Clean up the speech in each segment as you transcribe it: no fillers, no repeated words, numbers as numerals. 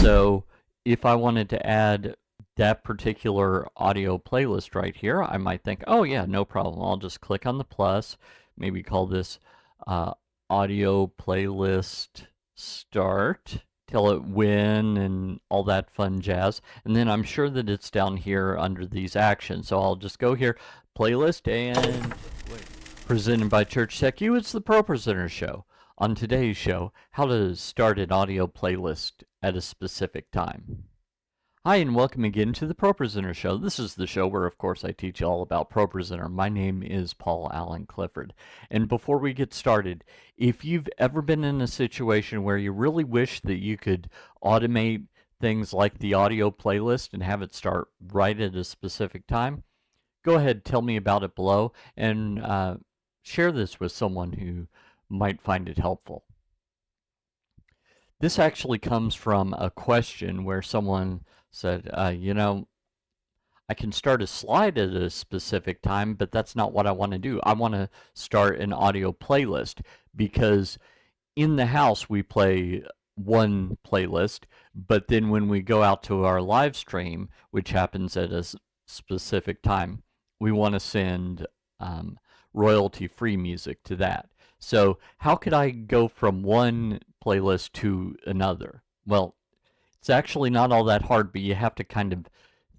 So if I wanted to add that particular audio playlist right here, I might think, oh yeah, no problem. I'll just click on the plus, maybe call this audio playlist start, tell it when and all that fun jazz. And then I'm sure that it's down here under these actions. So I'll just go here, playlist, and presented by Church Tech U, it's the ProPresenter show. On today's show, how to start an audio playlist at a specific time. Hi, and welcome again to the ProPresenter show. This is the show where, of course, I teach you all about ProPresenter. My name is Paul Allen Clifford. And before we get started, if you've ever been in a situation where you really wish that you could automate things like the audio playlist and have it start right at a specific time, go ahead, tell me about it below, and share this with someone who might find it helpful. This actually comes from a question where someone said, I can start a slide at a specific time, but that's not what I want to do. I want to start an audio playlist because in the house we play one playlist, but then when we go out to our live stream, which happens at a specific time, we want to send royalty-free music to that. So how could I go from one playlist to another? Well, it's actually not all that hard, but you have to kind of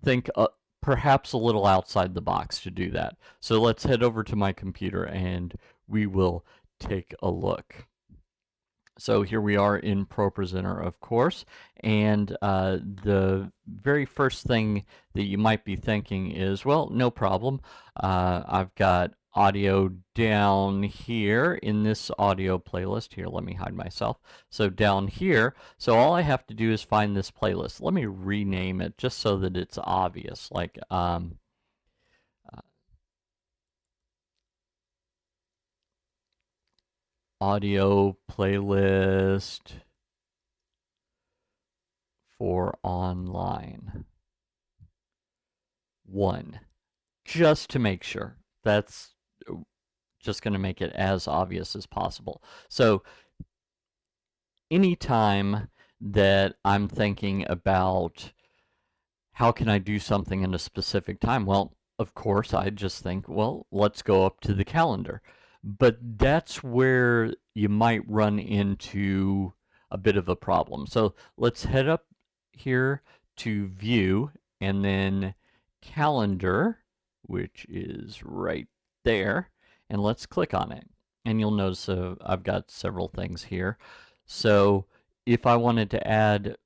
think perhaps a little outside the box to do that. So let's head over to my computer and we will take a look. So here we are in ProPresenter, of course, and the very first thing that you might be thinking is, well, no problem. I've got audio down here in this audio playlist. Here, let me hide myself. So down here, so all I have to do is find this playlist. Let me rename it just so that it's obvious, like audio playlist for online 1, just to make sure. That's just going to make it as obvious as possible. So anytime that I'm thinking about how can I do something in a specific time, well, of course, I just think, well, let's go up to the calendar. But that's where you might run into a bit of a problem. So let's head up here to View and then Calendar, which is right there, and let's click on it. And you'll notice I've got several things here. So if I wanted to add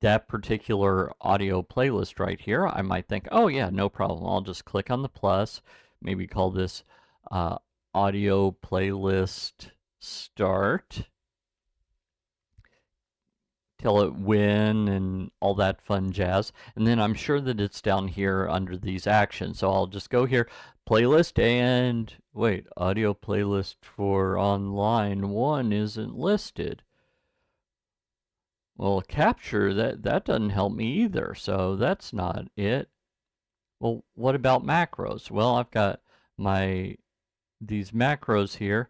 that particular audio playlist right here, I might think, oh yeah, no problem. I'll just click on the plus, maybe call this audio playlist start, tell it when and all that fun jazz. And then I'm sure that it's down here under these actions. So I'll just go here, playlist, and wait, audio playlist for online 1 isn't listed. Well, capture, that doesn't help me either, so that's not it. Well, what about macros? Well, I've got these macros here,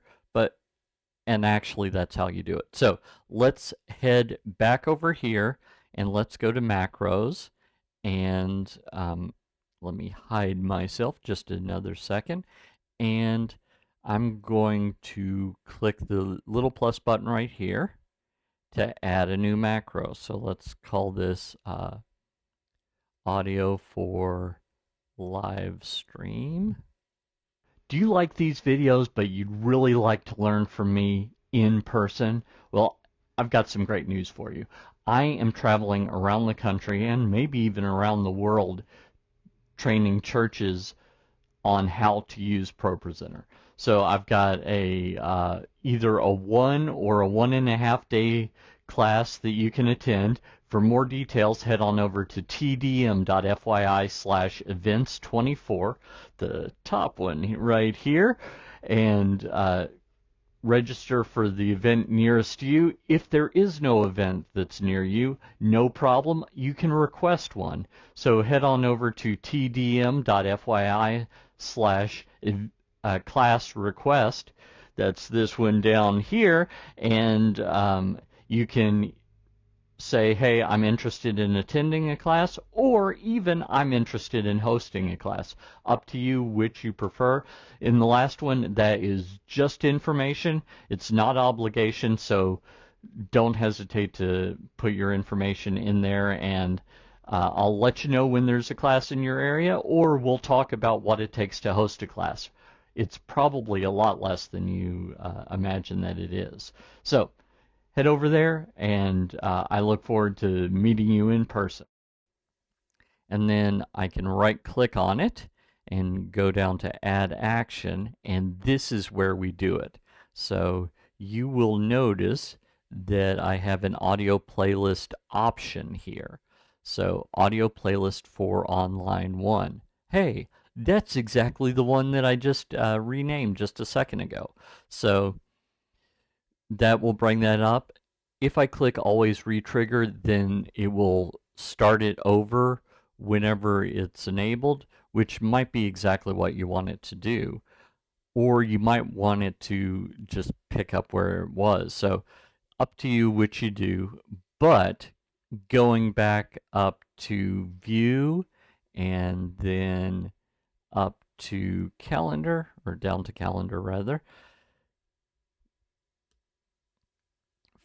and actually that's how you do it. So let's head back over here and let's go to macros, and let me hide myself just another second, and I'm going to click the little plus button right here to add a new macro. So let's call this audio for live stream. Do you like these videos, but you'd really like to learn from me in person? Well, I've got some great news for you. I am traveling around the country and maybe even around the world training churches on how to use ProPresenter. So I've got a either a 1 or a 1.5 day class that you can attend. For more details, head on over to TDM.fyi/events24, the top one right here, and register for the event nearest you. If there is no event that's near you, no problem, you can request one. So head on over to tdm.fyi/class request. That's this one down here, and you can say, hey, I'm interested in attending a class, or even I'm interested in hosting a class. Up to you which you prefer. In the last one, that is just information. It's not obligation, so don't hesitate to put your information in there, and I'll let you know when there's a class in your area, or we'll talk about what it takes to host a class. It's probably a lot less than you imagine that it is. So head over there, and I look forward to meeting you in person. And then I can right click on it and go down to add action, and this is where we do it. So you will notice that I have an audio playlist option here. So audio playlist for online 1. Hey, that's exactly the one that I just renamed just a second ago. So that will bring that up. If I click always retrigger, then it will start it over whenever it's enabled, which might be exactly what you want it to do. Or you might want it to just pick up where it was. So up to you which you do, but going back up to view and then up to calendar, or down to calendar rather,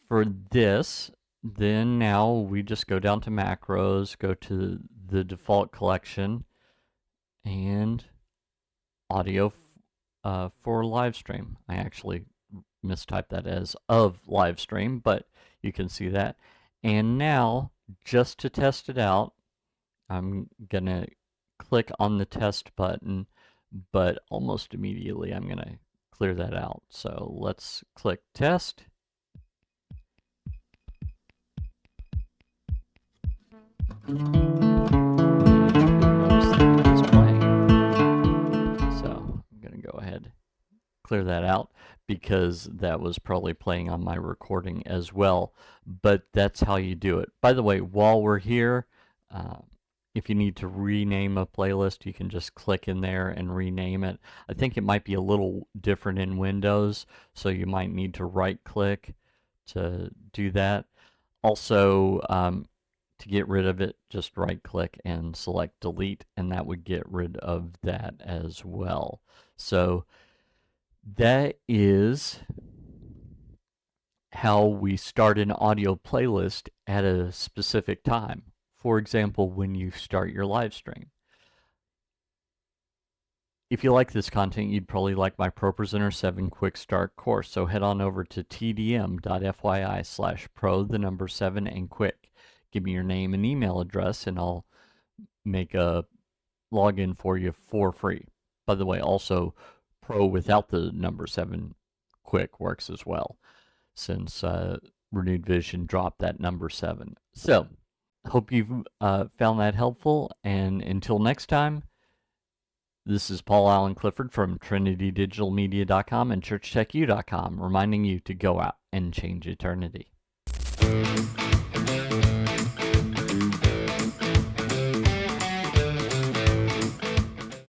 for this, then now we just go down to macros, go to the default collection, and audio for live stream. I actually mistyped that as of live stream, but you can see that. And now, just to test it out, I'm going to click on the test button, but almost immediately I'm going to clear that out. So let's click test. So I'm going to go ahead, clear that out, because that was probably playing on my recording as well. But that's how you do it. By the way, while we're here, if you need to rename a playlist, you can just click in there and rename it. I think it might be a little different in Windows, so you might need to right click to do that. Also, to get rid of it, just right click and select delete, and that would get rid of that as well. So that is how we start an audio playlist at a specific time. For example, when you start your live stream. If you like this content, you'd probably like my ProPresenter 7 Quick Start course. So head on over to TDM.fyi/pro7 and quick. Give me your name and email address, and I'll make a login for you for free. By the way, also Pro without the number 7 quick works as well, since Renewed Vision dropped that number 7. So hope you've found that helpful, and until next time, this is Paul Allen Clifford from TrinityDigitalMedia.com and ChurchTechU.com, reminding you to go out and change eternity.